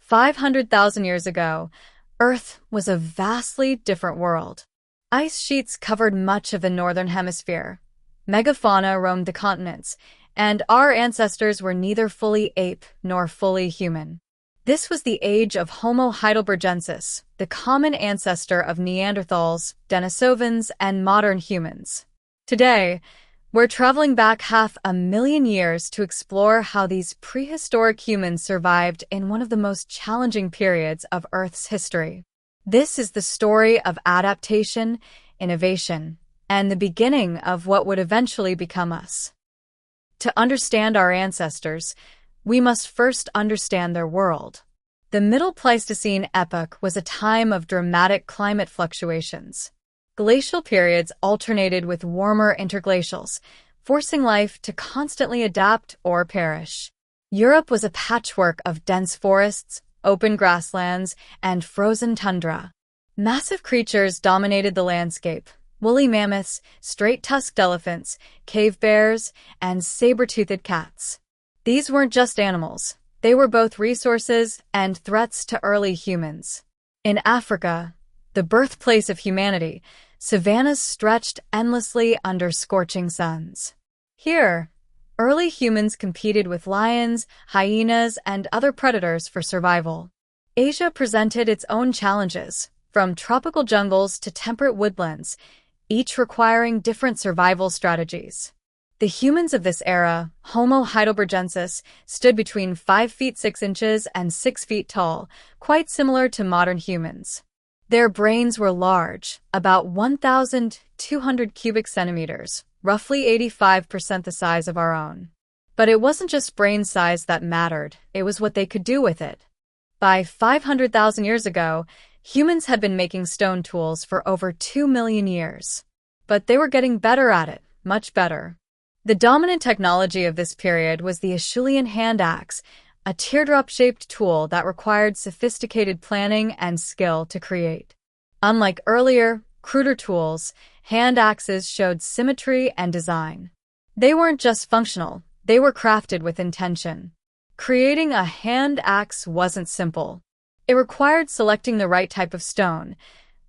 500,000 years ago, Earth was a vastly different world. Ice sheets covered much of the northern hemisphere. Mega-fauna roamed the continents, and our ancestors were neither fully ape nor fully human. This was the age of Homo heidelbergensis, the common ancestor of Neanderthals, Denisovans, and modern humans. Today, we're traveling back 500,000 years to explore how these prehistoric humans survived in one of the most challenging periods of Earth's history. This is the story of adaptation, innovation, and the beginning of what would eventually become us. To understand our ancestors, we must first understand their world. The Middle Pleistocene epoch was a time of dramatic climate fluctuations. Glacial periods alternated with warmer interglacials, forcing life to constantly adapt or perish. Europe was a patchwork of dense forests, open grasslands, and frozen tundra. Massive creatures dominated the landscape: woolly mammoths, straight-tusked elephants, cave bears, and saber-toothed cats. These weren't just animals. They were both resources and threats to early humans. In Africa, the birthplace of humanity, savannas stretched endlessly under scorching suns. Here, early humans competed with lions, hyenas, and other predators for survival. Asia presented its own challenges, from tropical jungles to temperate woodlands, each requiring different survival strategies. The humans of this era, Homo heidelbergensis, stood between 5 feet 6 inches and 6 feet tall, quite similar to modern humans. Their brains were large, about 1,200 cubic centimeters, roughly 85% the size of our own. But it wasn't just brain size that mattered, it was what they could do with it. By 500,000 years ago, humans had been making stone tools for over 2 million years. But they were getting better at it, much better. The dominant technology of this period was the Acheulean hand axe, a teardrop-shaped tool that required sophisticated planning and skill to create. Unlike earlier, cruder tools, hand axes showed symmetry and design. They weren't just functional, they were crafted with intention. Creating a hand axe wasn't simple. It required selecting the right type of stone,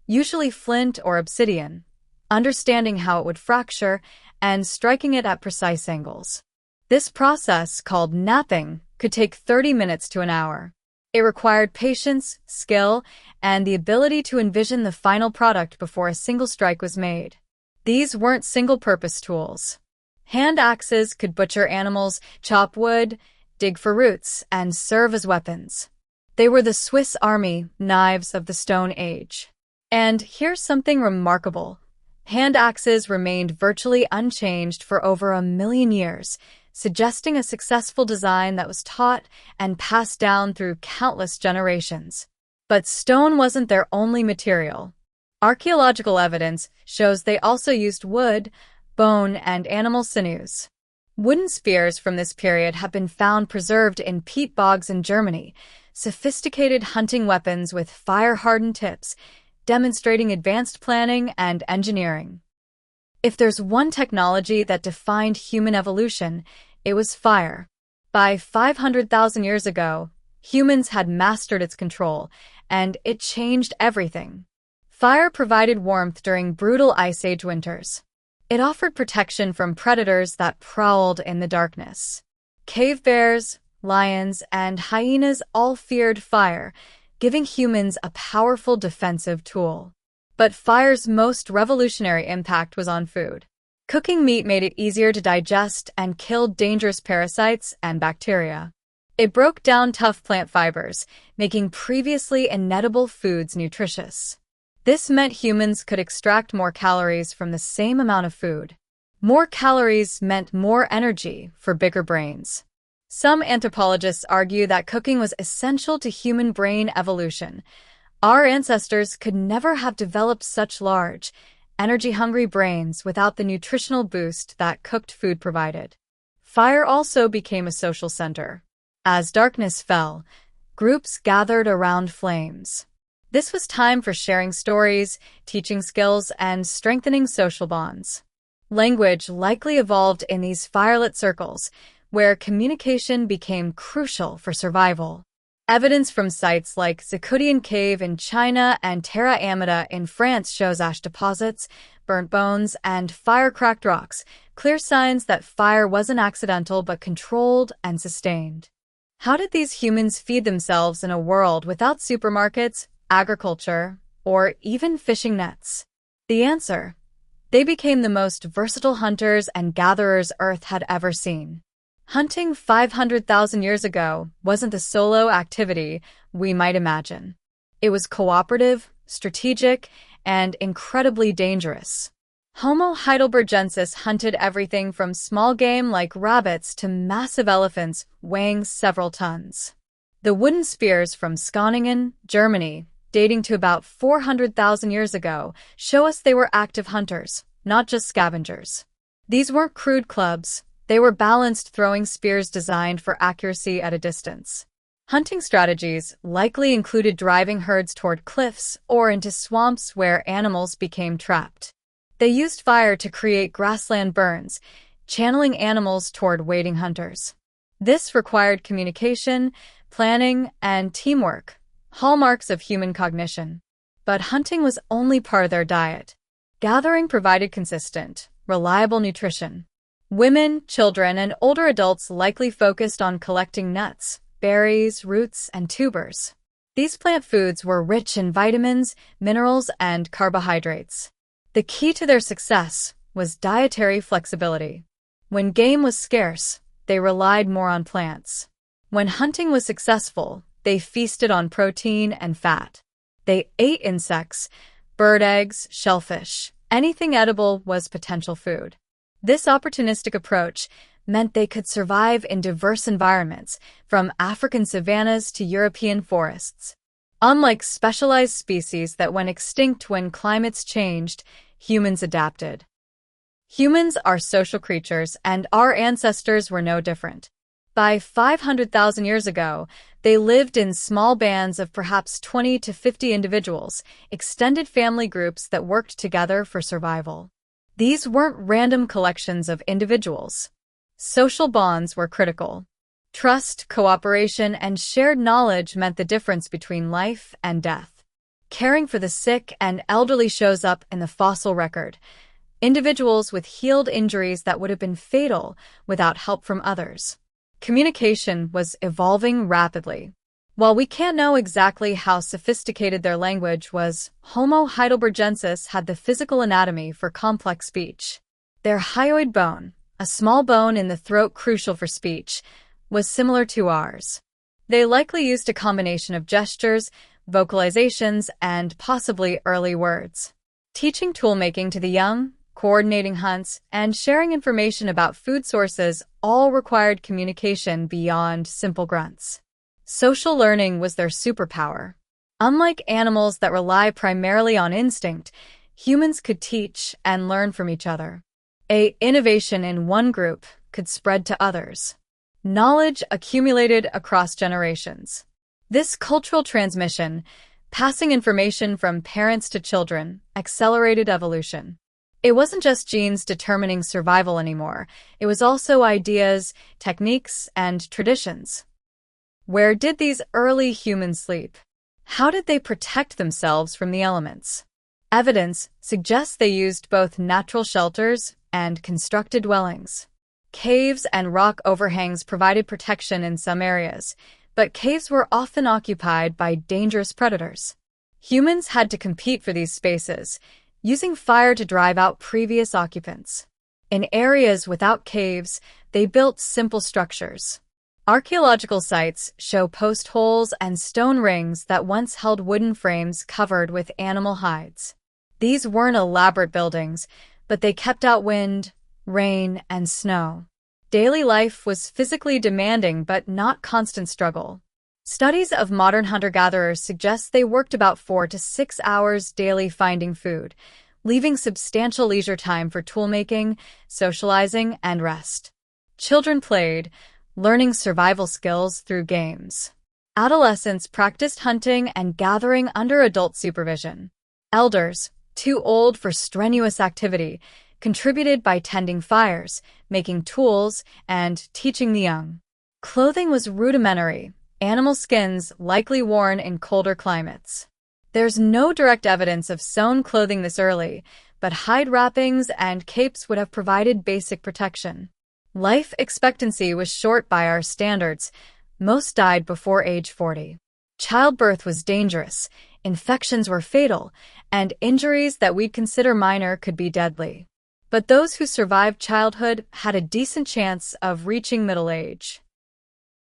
usually flint or obsidian, understanding how it would fracture, and striking it at precise angles. This process, called knapping, could take 30 minutes to an hour. It required patience, skill, and the ability to envision the final product before a single strike was made. These weren't single-purpose tools. Hand axes could butcher animals, chop wood, dig for roots, and serve as weapons. They were the Swiss Army knives of the Stone Age. And here's something remarkable. Hand axes remained virtually unchanged for over 1 million years, suggesting a successful design that was taught and passed down through countless generations. But stone wasn't their only material. Archaeological evidence shows they also used wood, bone, and animal sinews. Wooden spears from this period have been found preserved in peat bogs in Germany, sophisticated hunting weapons with fire-hardened tips, demonstrating advanced planning and engineering. If there's one technology that defined human evolution, it was fire. By 500,000 years ago, humans had mastered its control, and it changed everything. Fire provided warmth during brutal Ice Age winters. It offered protection from predators that prowled in the darkness. Cave bears, lions, and hyenas all feared fire, giving humans a powerful defensive tool. But fire's most revolutionary impact was on food. Cooking meat made it easier to digest and killed dangerous parasites and bacteria. It broke down tough plant fibers, making previously inedible foods nutritious. This meant humans could extract more calories from the same amount of food. More calories meant more energy for bigger brains. Some anthropologists argue that cooking was essential to human brain evolution. Our ancestors could never have developed such large, energy-hungry brains without the nutritional boost that cooked food provided. Fire also became a social center. As darkness fell, groups gathered around flames. This was time for sharing stories, teaching skills, and strengthening social bonds. Language likely evolved in these firelit circles, where communication became crucial for survival. Evidence from sites like Zucudian Cave in China and Terra Amida in France shows ash deposits, burnt bones, and fire-cracked rocks, clear signs that fire wasn't accidental but controlled and sustained. How did these humans feed themselves in a world without supermarkets, agriculture, or even fishing nets? The answer: they became the most versatile hunters and gatherers Earth had ever seen. Hunting 500,000 years ago wasn't the solo activity we might imagine. It was cooperative, strategic, and incredibly dangerous. Homo heidelbergensis hunted everything from small game like rabbits to massive elephants weighing several tons. The wooden spears from Skåningen, Germany, dating to about 400,000 years ago, show us they were active hunters, not just scavengers. These weren't crude clubs. They were balanced throwing spears designed for accuracy at a distance. Hunting strategies likely included driving herds toward cliffs or into swamps where animals became trapped. They used fire to create grassland burns, channeling animals toward waiting hunters. This required communication, planning, and teamwork, hallmarks of human cognition. But hunting was only part of their diet. Gathering provided consistent, reliable nutrition. Women, children, and older adults likely focused on collecting nuts, berries, roots, and tubers. These plant foods were rich in vitamins, minerals, and carbohydrates. The key to their success was dietary flexibility. When game was scarce, they relied more on plants. When hunting was successful, they feasted on protein and fat. They ate insects, bird eggs, shellfish. Anything edible was potential food. This opportunistic approach meant they could survive in diverse environments, from African savannas to European forests. Unlike specialized species that went extinct when climates changed, humans adapted. Humans are social creatures, and our ancestors were no different. By 500,000 years ago, they lived in small bands of perhaps 20 to 50 individuals, extended family groups that worked together for survival. These weren't random collections of individuals. Social bonds were critical. Trust, cooperation, and shared knowledge meant the difference between life and death. Caring for the sick and elderly shows up in the fossil record. Individuals with healed injuries that would have been fatal without help from others. Communication was evolving rapidly. While we can't know exactly how sophisticated their language was, Homo heidelbergensis had the physical anatomy for complex speech. Their hyoid bone, a small bone in the throat crucial for speech, was similar to ours. They likely used a combination of gestures, vocalizations, and possibly early words. Teaching toolmaking to the young, coordinating hunts, and sharing information about food sources all required communication beyond simple grunts. Social learning was their superpower. Unlike animals that rely primarily on instinct, humans could teach and learn from each other. An innovation in one group could spread to others. Knowledge accumulated across generations. This cultural transmission, passing information from parents to children, accelerated evolution. It wasn't just genes determining survival anymore. It was also ideas, techniques, and traditions. Where did these early humans sleep? How did they protect themselves from the elements? Evidence suggests they used both natural shelters and constructed dwellings. Caves and rock overhangs provided protection in some areas, but caves were often occupied by dangerous predators. Humans had to compete for these spaces, using fire to drive out previous occupants. In areas without caves, they built simple structures. Archaeological sites show post holes and stone rings that once held wooden frames covered with animal hides. These weren't elaborate buildings, but they kept out wind, rain, and snow. Daily life was physically demanding but not constant struggle. Studies of modern hunter-gatherers suggest they worked about 4 to 6 hours daily finding food, leaving substantial leisure time for toolmaking, socializing, and rest. Children played, learning survival skills through games. Adolescents practiced hunting and gathering under adult supervision. Elders, too old for strenuous activity, contributed by tending fires, making tools, and teaching the young. Clothing was rudimentary, animal skins likely worn in colder climates. There's no direct evidence of sewn clothing this early, but hide wrappings and capes would have provided basic protection. Life expectancy was short by our standards. Most died before age 40. Childbirth was dangerous, infections were fatal, and injuries that we'd consider minor could be deadly. But those who survived childhood had a decent chance of reaching middle age.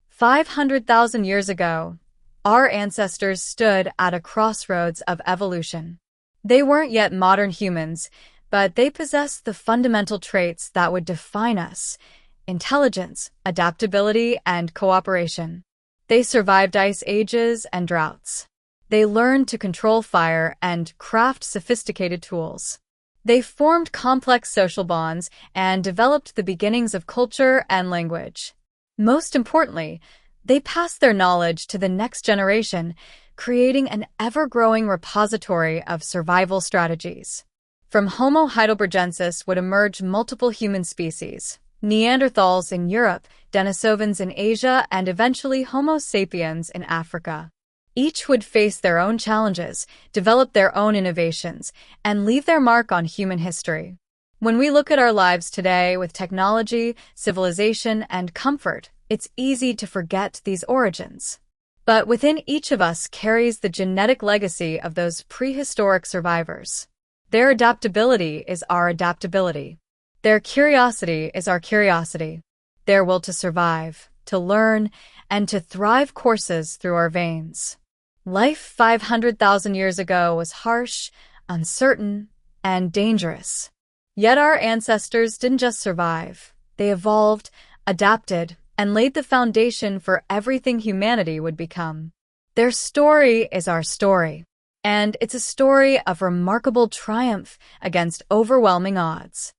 500,000 years ago, our ancestors stood at a crossroads of evolution. They weren't yet modern humans, but they possessed the fundamental traits that would define us: intelligence, adaptability, and cooperation. They survived ice ages and droughts. They learned to control fire and craft sophisticated tools. They formed complex social bonds and developed the beginnings of culture and language. Most importantly, they passed their knowledge to the next generation, creating an ever-growing repository of survival strategies. From Homo heidelbergensis would emerge multiple human species: Neanderthals in Europe, Denisovans in Asia, and eventually Homo sapiens in Africa. Each would face their own challenges, develop their own innovations, and leave their mark on human history. When we look at our lives today with technology, civilization, and comfort, it's easy to forget these origins. But within each of us carries the genetic legacy of those prehistoric survivors. Their adaptability is our adaptability. Their curiosity is our curiosity. Their will to survive, to learn, and to thrive courses through our veins. Life 500,000 years ago was harsh, uncertain, and dangerous. Yet our ancestors didn't just survive. They evolved, adapted, and laid the foundation for everything humanity would become. Their story is our story, and it's a story of remarkable triumph against overwhelming odds.